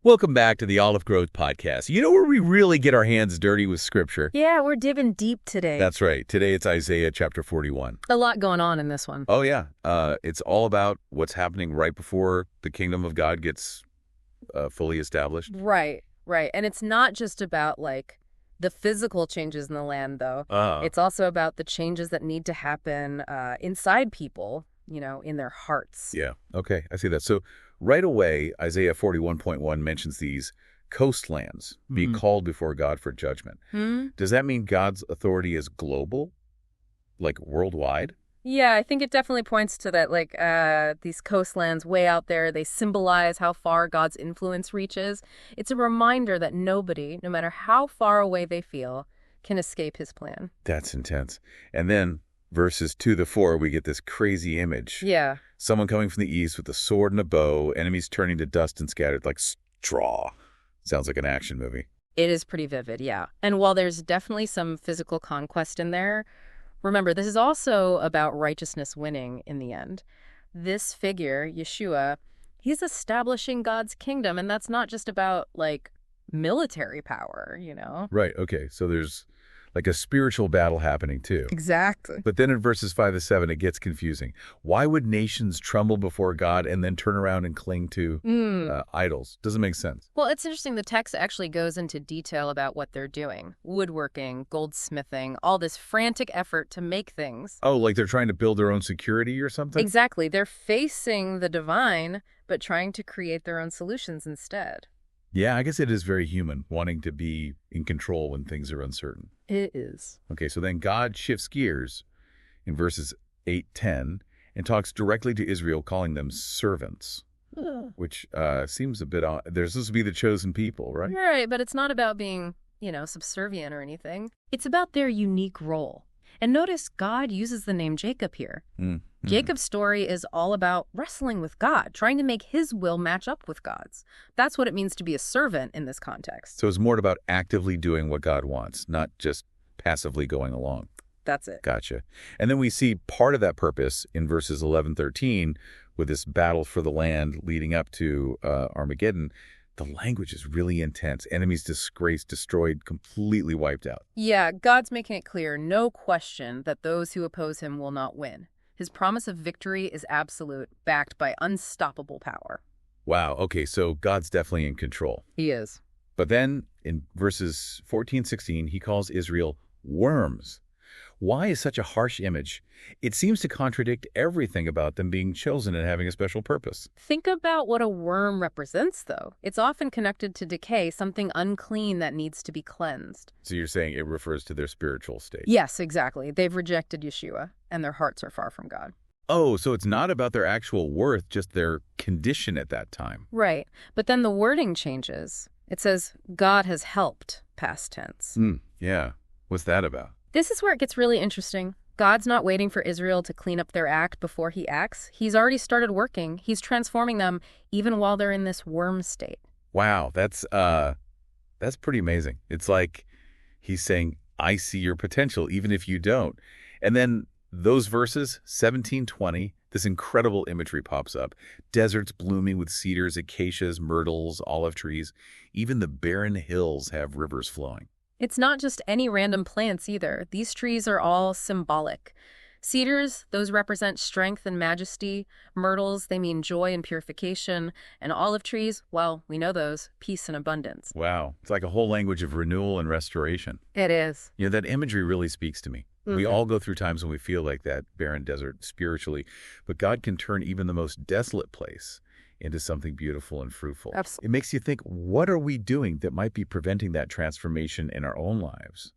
Welcome back to the Olive Grove Podcast. You know where we really get our hands dirty with Scripture? Yeah, we're digging deep today. That's right. Today it's Isaiah chapter 41. A lot going on in this one. Oh, yeah. It's all about what's happening right before the kingdom of God gets fully established. Right. And it's not just about, the physical changes in the land, though. It's also about the changes that need to happen inside people, in their hearts. Yeah. Okay. I see that. So right away, Isaiah 41.1 mentions these coastlands be called before God for judgment. Does that mean God's authority is global, like worldwide? Yeah, I think it definitely points to that, these coastlands way out there, they symbolize how far God's influence reaches. It's a reminder that nobody, no matter how far away they feel, can escape his plan. That's intense. And then verses 2 to 4, we get this crazy image. Yeah. Someone coming from the east with a sword and a bow, enemies turning to dust and scattered like straw. Sounds like an action movie. It is pretty vivid, yeah. And while there's definitely some physical conquest in there, remember, this is also about righteousness winning in the end. This figure, Yeshua, he's establishing God's kingdom, and that's not just about, military power, Right, okay. So there's like a spiritual battle happening too. Exactly. But then in verses 5 to 7, it gets confusing. Why would nations tremble before God and then turn around and cling to idols? Doesn't make sense. Well, it's interesting. The text actually goes into detail about what they're doing. Woodworking, goldsmithing, all this frantic effort to make things. Oh, like they're trying to build their own security or something? Exactly. They're facing the divine, but trying to create their own solutions instead. Yeah, I guess it is very human, wanting to be in control when things are uncertain. It is. Okay, so then God shifts gears in verses 8-10 and talks directly to Israel, calling them servants, which seems a bit odd. They're supposed to be the chosen people, right? Right, but it's not about being, subservient or anything. It's about their unique role. And notice God uses the name Jacob here. Jacob's story is all about wrestling with God, trying to make his will match up with God's. That's what it means to be a servant in this context. So it's more about actively doing what God wants, not just passively going along. That's it. Gotcha. And then we see part of that purpose in verses 11-13 with this battle for the land leading up to Armageddon. The language is really intense. Enemies disgraced, destroyed, completely wiped out. Yeah, God's making it clear, no question, that those who oppose him will not win. His promise of victory is absolute, backed by unstoppable power. Wow, okay, so God's definitely in control. He is. But then in verses 14-16, he calls Israel worms. Why is such a harsh image? It seems to contradict everything about them being chosen and having a special purpose. Think about what a worm represents, though. It's often connected to decay, something unclean that needs to be cleansed. So you're saying it refers to their spiritual state? Yes, exactly. They've rejected Yeshua, and their hearts are far from God. Oh, so it's not about their actual worth, just their condition at that time. Right. But then the wording changes. It says, God has helped, past tense. Yeah. What's that about? This is where it gets really interesting. God's not waiting for Israel to clean up their act before he acts. He's already started working. He's transforming them even while they're in this worm state. Wow, that's pretty amazing. It's like he's saying, I see your potential, even if you don't. And then those verses, 17-20, this incredible imagery pops up. Deserts blooming with cedars, acacias, myrtles, olive trees. Even the barren hills have rivers flowing. It's not just any random plants either. These trees are all symbolic. Cedars, those represent strength and majesty. Myrtles, they mean joy and purification. And olive trees, well, we know those, peace and abundance. Wow. It's like a whole language of renewal and restoration. It is. That imagery really speaks to me. We all go through times when we feel like that barren desert spiritually, but God can turn even the most desolate place into something beautiful and fruitful. Absolutely. It makes you think, what are we doing that might be preventing that transformation in our own lives?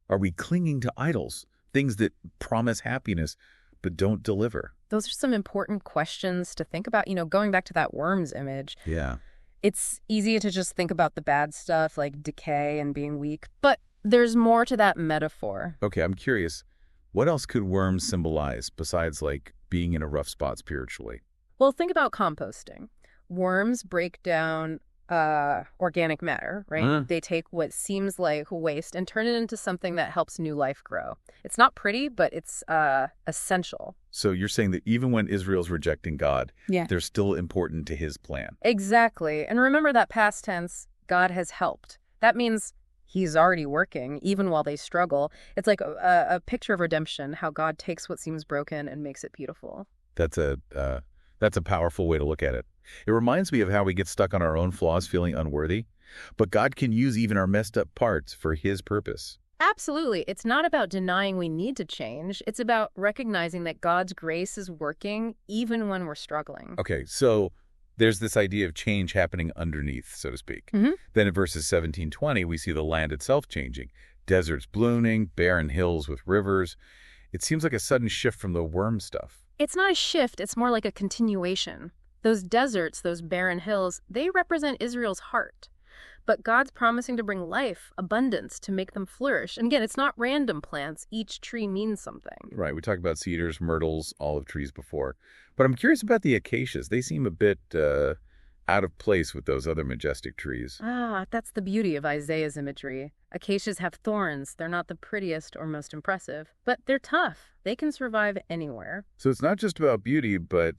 Are we clinging to idols, things that promise happiness but don't deliver? Those are some important questions to think about. Going back to that worms image. Yeah. It's easy to just think about the bad stuff like decay and being weak, but there's more to that metaphor. Okay, I'm curious. What else could worms symbolize besides being in a rough spot spiritually? Well, think about composting. Worms break down organic matter, right? Huh? They take what seems like waste and turn it into something that helps new life grow. It's not pretty, but it's essential. So you're saying that even when Israel's rejecting God, Yeah. they're still important to his plan. Exactly. And remember that past tense, God has helped. That means he's already working, even while they struggle. It's like a picture of redemption, how God takes what seems broken and makes it beautiful. That's a powerful way to look at it. It reminds me of how we get stuck on our own flaws, feeling unworthy. But God can use even our messed up parts for his purpose. Absolutely. It's not about denying we need to change. It's about recognizing that God's grace is working even when we're struggling. Okay, so there's this idea of change happening underneath, so to speak. Mhm. Then in verses 17-20, we see the land itself changing. Deserts blooming, barren hills with rivers. It seems like a sudden shift from the worm stuff. It's not a shift, it's more like a continuation. Those deserts, those barren hills, they represent Israel's heart. But God's promising to bring life, abundance, to make them flourish. And again, it's not random plants. Each tree means something. Right, we talked about cedars, myrtles, olive trees before. But I'm curious about the acacias. They seem a bit out of place with those other majestic trees. That's the beauty of Isaiah's imagery. Acacias have thorns. They're not the prettiest or most impressive, but they're tough. They can survive anywhere. So it's not just about beauty, but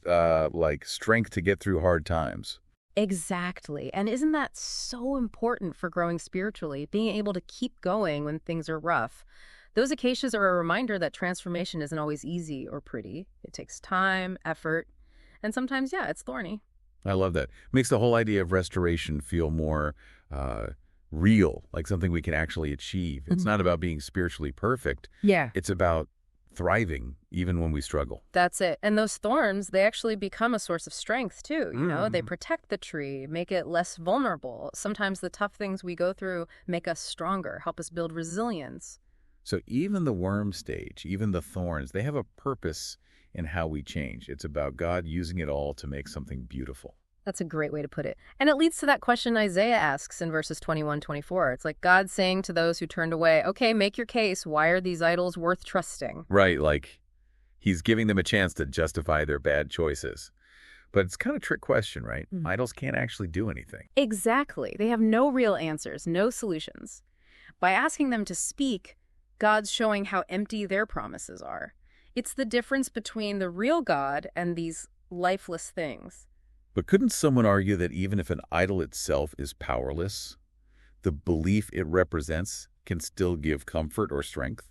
like strength to get through hard times. Exactly. And isn't that so important for growing spiritually, being able to keep going when things are rough? Those acacias are a reminder that transformation isn't always easy or pretty. It takes time, effort, and sometimes, yeah, it's thorny. I love that. Makes the whole idea of restoration feel more real, like something we can actually achieve. It's not about being spiritually perfect. Yeah. It's about thriving even when we struggle. That's it. And those thorns, they actually become a source of strength too. They protect the tree, make it less vulnerable. Sometimes the tough things we go through make us stronger, help us build resilience. So even the worm stage, even the thorns, they have a purpose in how we change. It's about God using it all to make something beautiful. That's a great way to put it. And it leads to that question Isaiah asks in verses 21-24. It's like God saying to those who turned away, okay, make your case. Why are these idols worth trusting? Right, like he's giving them a chance to justify their bad choices. But it's kind of a trick question, right? Idols can't actually do anything. Exactly. They have no real answers, no solutions. By asking them to speak, God's showing how empty their promises are. It's the difference between the real God and these lifeless things. But couldn't someone argue that even if an idol itself is powerless, the belief it represents can still give comfort or strength?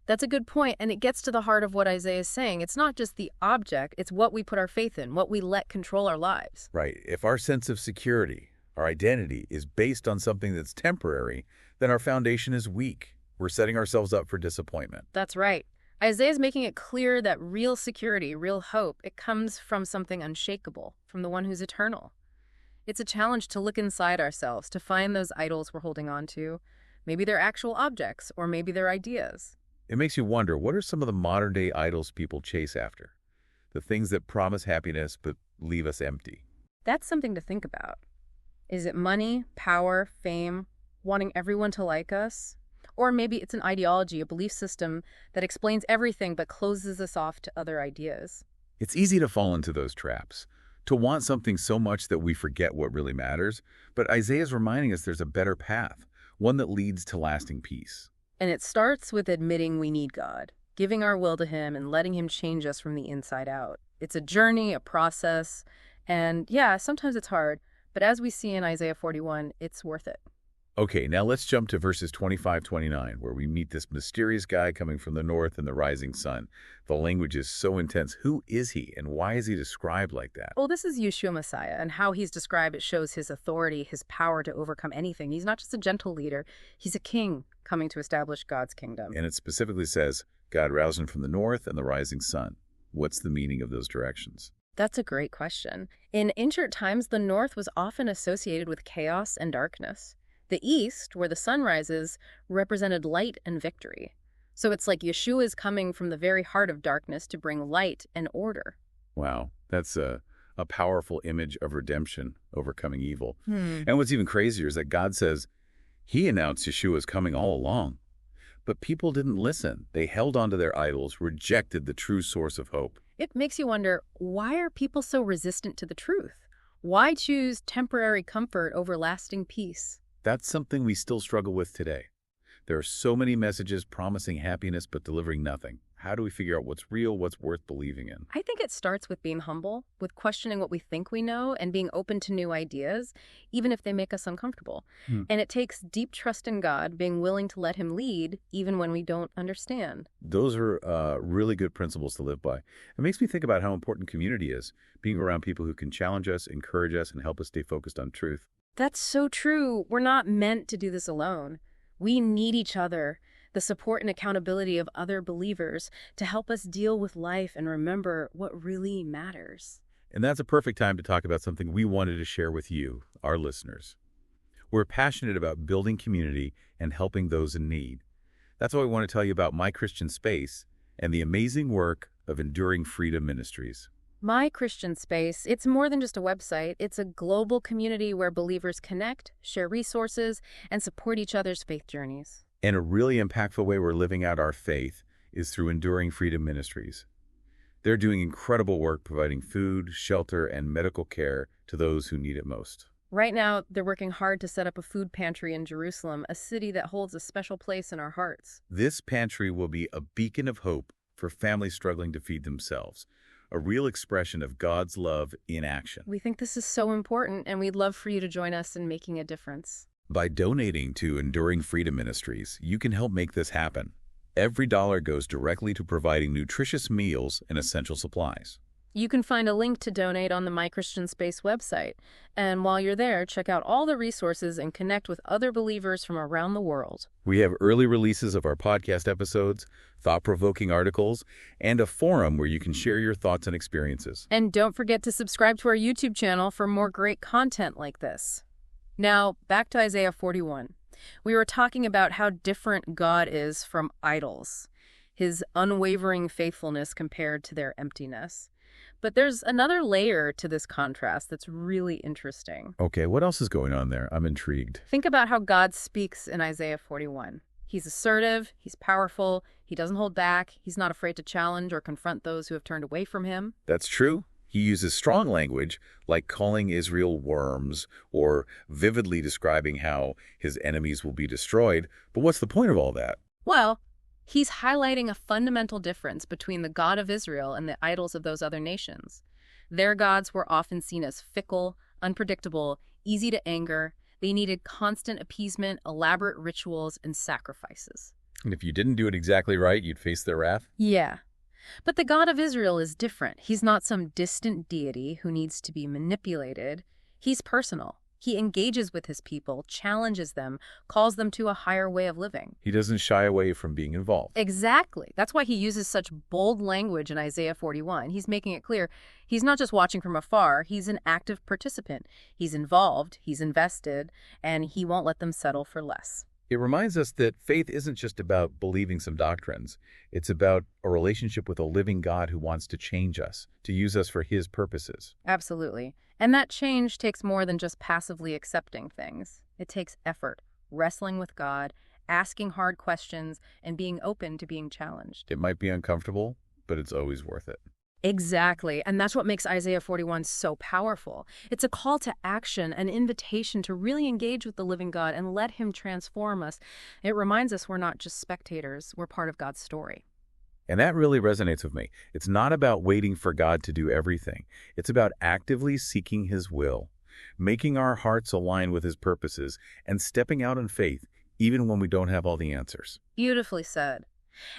That's a good point, and it gets to the heart of what Isaiah is saying. It's not just the object, it's what we put our faith in, what we let control our lives. Right. If our sense of security, our identity, is based on something that's temporary, then our foundation is weak. We're setting ourselves up for disappointment. That's right. Isaiah is making it clear that real security, real hope, it comes from something unshakable, from the one who's eternal. It's a challenge to look inside ourselves, to find those idols we're holding on to. Maybe they're actual objects, or maybe they're ideas. It makes you wonder, what are some of the modern-day idols people chase after? The things that promise happiness but leave us empty. That's something to think about. Is it money, power, fame, wanting everyone to like us? Or maybe it's an ideology, a belief system that explains everything but closes us off to other ideas. It's easy to fall into those traps, to want something so much that we forget what really matters. But Isaiah's reminding us there's a better path, one that leads to lasting peace. And it starts with admitting we need God, giving our will to him and letting him change us from the inside out. It's a journey, a process, and yeah, sometimes it's hard, but as we see in Isaiah 41, it's worth it. Okay, now let's jump to verses 25-29, where we meet this mysterious guy coming from the north and the rising sun. The language is so intense. Who is he, and why is he described like that? Well, this is Yeshua Messiah, and how he's described, it shows his authority, his power to overcome anything. He's not just a gentle leader, he's a king coming to establish God's kingdom. And it specifically says, God roused him from the north and the rising sun. What's the meaning of those directions? That's a great question. In ancient times, the north was often associated with chaos and darkness. The east, where the sun rises, represented light and victory. So it's like Yeshua is coming from the very heart of darkness to bring light and order. Wow, that's a powerful image of redemption, overcoming evil. And what's even crazier is that God says he announced Yeshua's coming all along. But people didn't listen. They held on to their idols, rejected the true source of hope. It makes you wonder, why are people so resistant to the truth? Why choose temporary comfort over lasting peace? That's something we still struggle with today. There are so many messages promising happiness but delivering nothing. How do we figure out what's real, what's worth believing in? I think it starts with being humble, with questioning what we think we know, and being open to new ideas, even if they make us uncomfortable. Hmm. And it takes deep trust in God, being willing to let Him lead, even when we don't understand. Those are really good principles to live by. It makes me think about how important community is, being around people who can challenge us, encourage us, and help us stay focused on truth. That's so true. We're not meant to do this alone. We need each other, the support and accountability of other believers to help us deal with life and remember what really matters. And that's a perfect time to talk about something we wanted to share with you, our listeners. We're passionate about building community and helping those in need. That's why we want to tell you about My Christian Space and the amazing work of Enduring Freedom Ministries. My Christian Space, it's more than just a website. It's a global community where believers connect, share resources, and support each other's faith journeys. And a really impactful way we're living out our faith is through Enduring Freedom Ministries. They're doing incredible work providing food, shelter, and medical care to those who need it most. Right now, they're working hard to set up a food pantry in Jerusalem, a city that holds a special place in our hearts. This pantry will be a beacon of hope for families struggling to feed themselves, a real expression of God's love in action. We think this is so important, and we'd love for you to join us in making a difference. By donating to Enduring Freedom Ministries, you can help make this happen. Every dollar goes directly to providing nutritious meals and essential supplies. You can find a link to donate on the My Christian Space website. And while you're there, check out all the resources and connect with other believers from around the world. We have early releases of our podcast episodes, thought-provoking articles, and a forum where you can share your thoughts and experiences. And don't forget to subscribe to our YouTube channel for more great content like this. Now, back to Isaiah 41. We were talking about how different God is from idols, His unwavering faithfulness compared to their emptiness. But there's another layer to this contrast that's really interesting. Okay, what else is going on there? I'm intrigued. Think about how God speaks in Isaiah 41. He's assertive, he's powerful, he doesn't hold back, he's not afraid to challenge or confront those who have turned away from him. That's true. He uses strong language, like calling Israel worms or vividly describing how his enemies will be destroyed. But what's the point of all that? Well, he's highlighting a fundamental difference between the God of Israel and the idols of those other nations. Their gods were often seen as fickle, unpredictable, easy to anger. They needed constant appeasement, elaborate rituals, and sacrifices. And if you didn't do it exactly right, you'd face their wrath? Yeah. But the God of Israel is different. He's not some distant deity who needs to be manipulated. He's personal. He engages with his people, challenges them, calls them to a higher way of living. He doesn't shy away from being involved. Exactly. That's why he uses such bold language in Isaiah 41. He's making it clear he's not just watching from afar, he's an active participant. He's involved, he's invested, and he won't let them settle for less. It reminds us that faith isn't just about believing some doctrines. It's about a relationship with a living God who wants to change us, to use us for his purposes. Absolutely. And that change takes more than just passively accepting things. It takes effort, wrestling with God, asking hard questions, and being open to being challenged. It might be uncomfortable, but it's always worth it. Exactly. And that's what makes Isaiah 41 so powerful. It's a call to action, an invitation to really engage with the living God and let him transform us. It reminds us we're not just spectators, we're part of God's story. And that really resonates with me. It's not about waiting for God to do everything. It's about actively seeking his will, making our hearts align with his purposes, and stepping out in faith, even when we don't have all the answers. Beautifully said.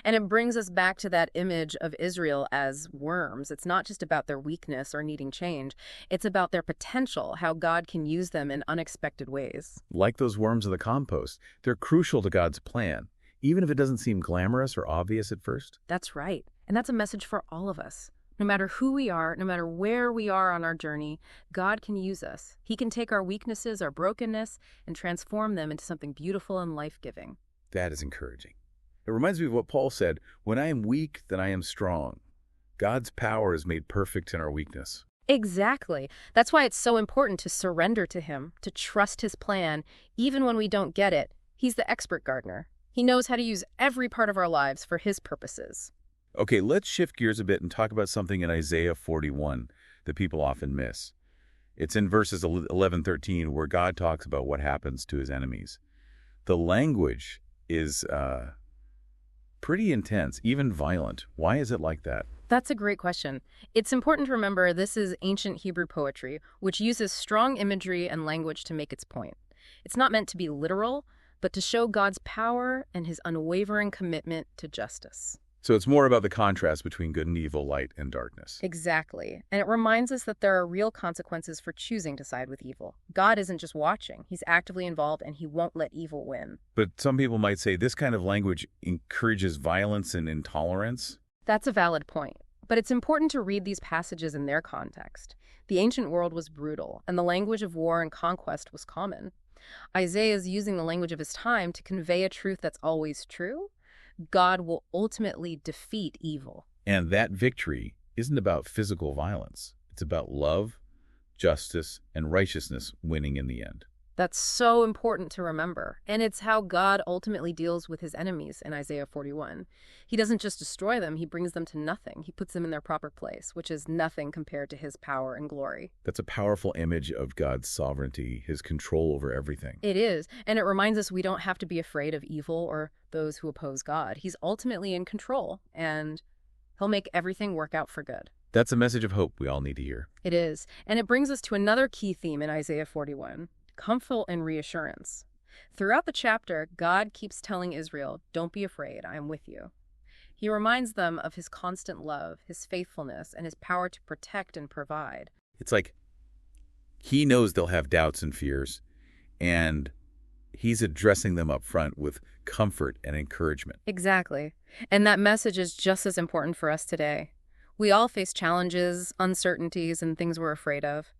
And it brings us back to that image of Israel as worms. It's not just about their weakness or needing change. It's about their potential, how God can use them in unexpected ways. Like those worms of the compost, they're crucial to God's plan, even if it doesn't seem glamorous or obvious at first. That's right. And that's a message for all of us. No matter who we are, no matter where we are on our journey, God can use us. He can take our weaknesses, our brokenness, and transform them into something beautiful and life-giving. That is encouraging. It reminds me of what Paul said, "When I am weak, then I am strong." God's power is made perfect in our weakness. Exactly. That's why it's so important to surrender to him, to trust his plan, even when we don't get it. He's the expert gardener. He knows how to use every part of our lives for his purposes. Okay, let's shift gears a bit and talk about something in Isaiah 41 that people often miss. It's in verses 11, 13, where God talks about what happens to his enemies. The language is pretty intense, even violent. Why is it like that? That's a great question. It's important to remember this is ancient Hebrew poetry, which uses strong imagery and language to make its point. It's not meant to be literal, but to show God's power and his unwavering commitment to justice. So it's more about the contrast between good and evil, light and darkness. Exactly. And it reminds us that there are real consequences for choosing to side with evil. God isn't just watching. He's actively involved, and he won't let evil win. But some people might say this kind of language encourages violence and intolerance. That's a valid point. But it's important to read these passages in their context. The ancient world was brutal, and the language of war and conquest was common. Isaiah is using the language of his time to convey a truth that's always true. God will ultimately defeat evil. And that victory isn't about physical violence. It's about love, justice, and righteousness winning in the end. That's so important to remember. And it's how God ultimately deals with his enemies in Isaiah 41. He doesn't just destroy them, he brings them to nothing. He puts them in their proper place, which is nothing compared to his power and glory. That's a powerful image of God's sovereignty, his control over everything. It is, and it reminds us we don't have to be afraid of evil or those who oppose God. He's ultimately in control, and he'll make everything work out for good. That's a message of hope we all need to hear. It is, and it brings us to another key theme in Isaiah 41. Comfort and reassurance. Throughout the chapter, God keeps telling Israel, don't be afraid, I am with you. He reminds them of his constant love, his faithfulness, and his power to protect and provide. It's like he knows they'll have doubts and fears, and he's addressing them up front with comfort and encouragement. Exactly. And that message is just as important for us today. We all face challenges, uncertainties, and things we're afraid of.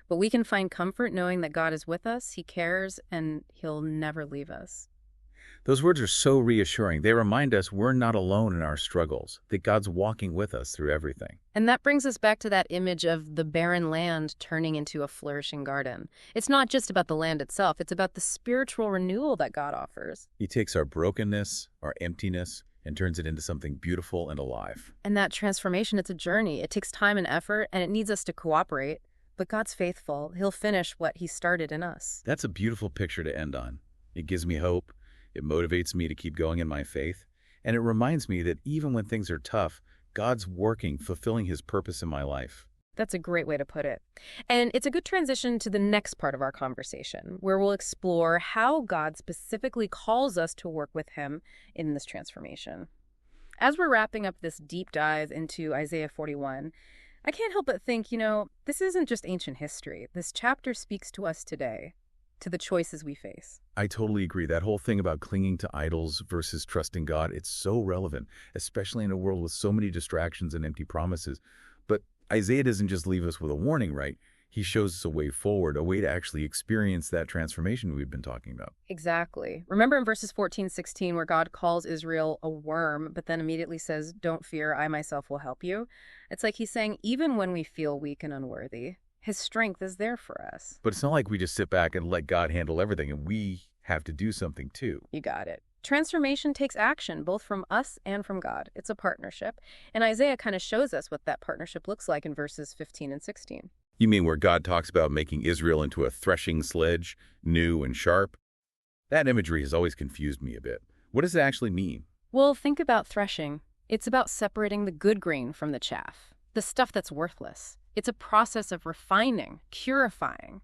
But we can find comfort knowing that God is with us, he cares, and he'll never leave us. Those words are so reassuring. They remind us we're not alone in our struggles, that God's walking with us through everything. And that brings us back to that image of the barren land turning into a flourishing garden. It's not just about the land itself, it's about the spiritual renewal that God offers. He takes our brokenness, our emptiness, and turns it into something beautiful and alive. And that transformation, it's a journey. It takes time and effort, and it needs us to cooperate. But God's faithful. He'll finish what he started in us. That's a beautiful picture to end on. It gives me hope. It motivates me to keep going in my faith. And it reminds me that even when things are tough, God's working, fulfilling his purpose in my life. That's a great way to put it. And it's a good transition to the next part of our conversation, where we'll explore how God specifically calls us to work with him in this transformation. As we're wrapping up this deep dive into Isaiah 41, I can't help but think, this isn't just ancient history. This chapter speaks to us today, to the choices we face. I totally agree. That whole thing about clinging to idols versus trusting God, it's so relevant, especially in a world with so many distractions and empty promises. But Isaiah doesn't just leave us with a warning, right? He shows us a way forward, a way to actually experience that transformation we've been talking about. Exactly. Remember in verses 14, 16, where God calls Israel a worm, but then immediately says, don't fear, I myself will help you. It's like he's saying, even when we feel weak and unworthy, his strength is there for us. But it's not like we just sit back and let God handle everything, and we have to do something too. You got it. Transformation takes action, both from us and from God. It's a partnership. And Isaiah kind of shows us what that partnership looks like in verses 15 and 16. You mean where God talks about making Israel into a threshing sledge, new and sharp? That imagery has always confused me a bit. What does it actually mean? Well, think about threshing. It's about separating the good grain from the chaff, the stuff that's worthless. It's a process of refining, purifying.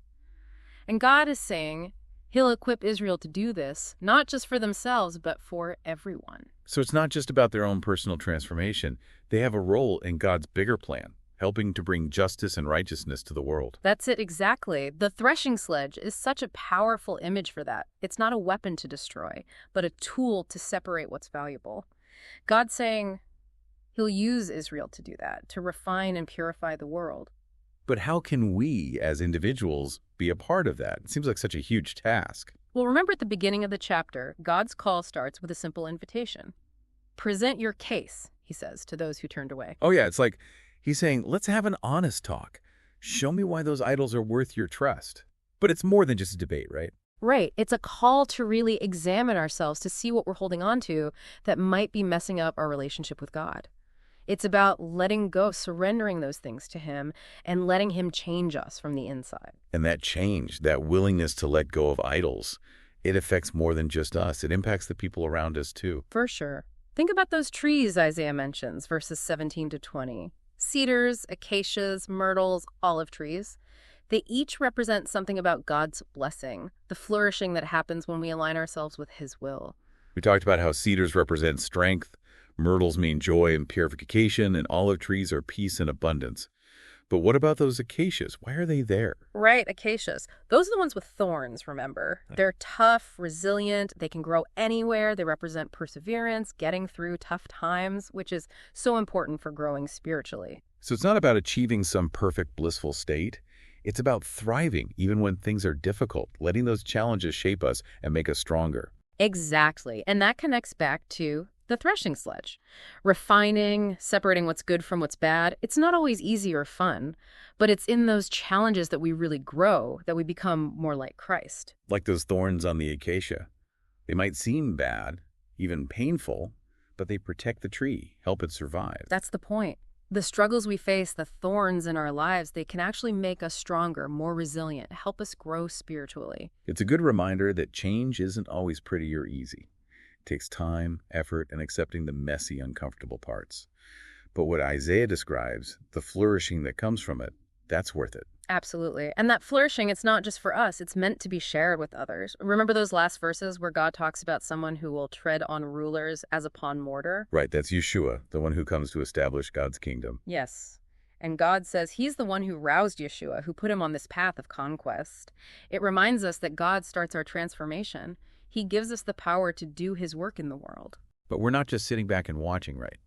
And God is saying he'll equip Israel to do this, not just for themselves, but for everyone. So it's not just about their own personal transformation. They have a role in God's bigger plan, helping to bring justice and righteousness to the world. That's it exactly. The threshing sledge is such a powerful image for that. It's not a weapon to destroy, but a tool to separate what's valuable. God's saying he'll use Israel to do that, to refine and purify the world. But how can we, as individuals, be a part of that? It seems like such a huge task. Well, remember at the beginning of the chapter, God's call starts with a simple invitation. Present your case, he says, to those who turned away. Oh yeah, it's like he's saying, let's have an honest talk. Show me why those idols are worth your trust. But it's more than just a debate, right? Right. It's a call to really examine ourselves to see what we're holding on to that might be messing up our relationship with God. It's about letting go, surrendering those things to him, and letting him change us from the inside. And that change, that willingness to let go of idols, it affects more than just us. It impacts the people around us too. For sure. Think about those trees Isaiah mentions, verses 17 to 20. Cedars, acacias, myrtles, olive trees. They each represent something about God's blessing, the flourishing that happens when we align ourselves with his will. We talked about how cedars represent strength, myrtles mean joy and purification, and olive trees are peace and abundance. But what about those acacias? Why are they there? Right, acacias. Those are the ones with thorns, remember? They're tough, resilient, they can grow anywhere, they represent perseverance, getting through tough times, which is so important for growing spiritually. So it's not about achieving some perfect, blissful state. It's about thriving even when things are difficult, letting those challenges shape us and make us stronger. Exactly. And that connects back to the threshing sledge. Refining, separating what's good from what's bad, it's not always easy or fun, but it's in those challenges that we really grow, that we become more like Christ. Like those thorns on the acacia. They might seem bad, even painful, but they protect the tree, help it survive. That's the point. The struggles we face, the thorns in our lives, they can actually make us stronger, more resilient, help us grow spiritually. It's a good reminder that change isn't always pretty or easy. It takes time, effort, and accepting the messy, uncomfortable parts. But what Isaiah describes, the flourishing that comes from it, that's worth it. Absolutely. And that flourishing, it's not just for us. It's meant to be shared with others. Remember those last verses where God talks about someone who will tread on rulers as upon mortar? Right, that's Yeshua, the one who comes to establish God's kingdom. Yes. And God says he's the one who roused Yeshua, who put him on this path of conquest. It reminds us that God starts our transformation. He gives us the power to do his work in the world. But we're not just sitting back and watching, right?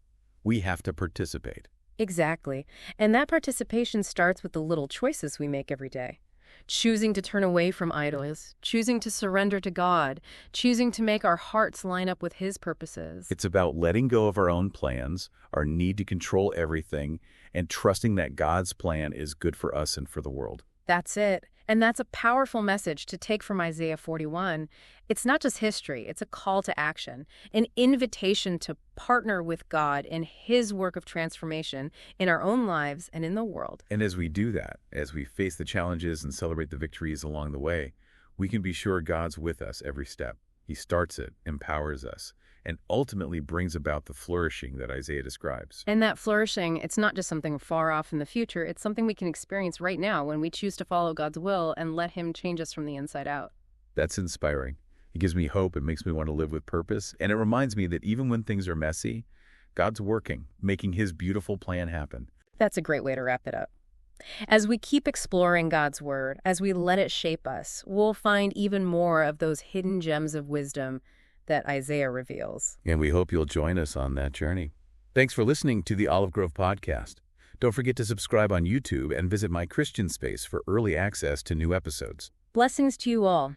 We have to participate. Exactly. And that participation starts with the little choices we make every day. Choosing to turn away from idols, choosing to surrender to God, choosing to make our hearts line up with his purposes. It's about letting go of our own plans, our need to control everything, and trusting that God's plan is good for us and for the world. That's it. And that's a powerful message to take from Isaiah 41. It's not just history, it's a call to action, an invitation to partner with God in his work of transformation in our own lives and in the world. And as we do that, as we face the challenges and celebrate the victories along the way, we can be sure God's with us every step. He starts it, empowers us, and ultimately brings about the flourishing that Isaiah describes. And that flourishing, it's not just something far off in the future, it's something we can experience right now when we choose to follow God's will and let him change us from the inside out. That's inspiring. It gives me hope. It makes me want to live with purpose. And it reminds me that even when things are messy, God's working, making his beautiful plan happen. That's a great way to wrap it up. As we keep exploring God's word, as we let it shape us, we'll find even more of those hidden gems of wisdom that Isaiah reveals. And we hope you'll join us on that journey. Thanks for listening to the Olive Grove Podcast. Don't forget to subscribe on YouTube and visit my Christian Space for early access to new episodes. Blessings to you all.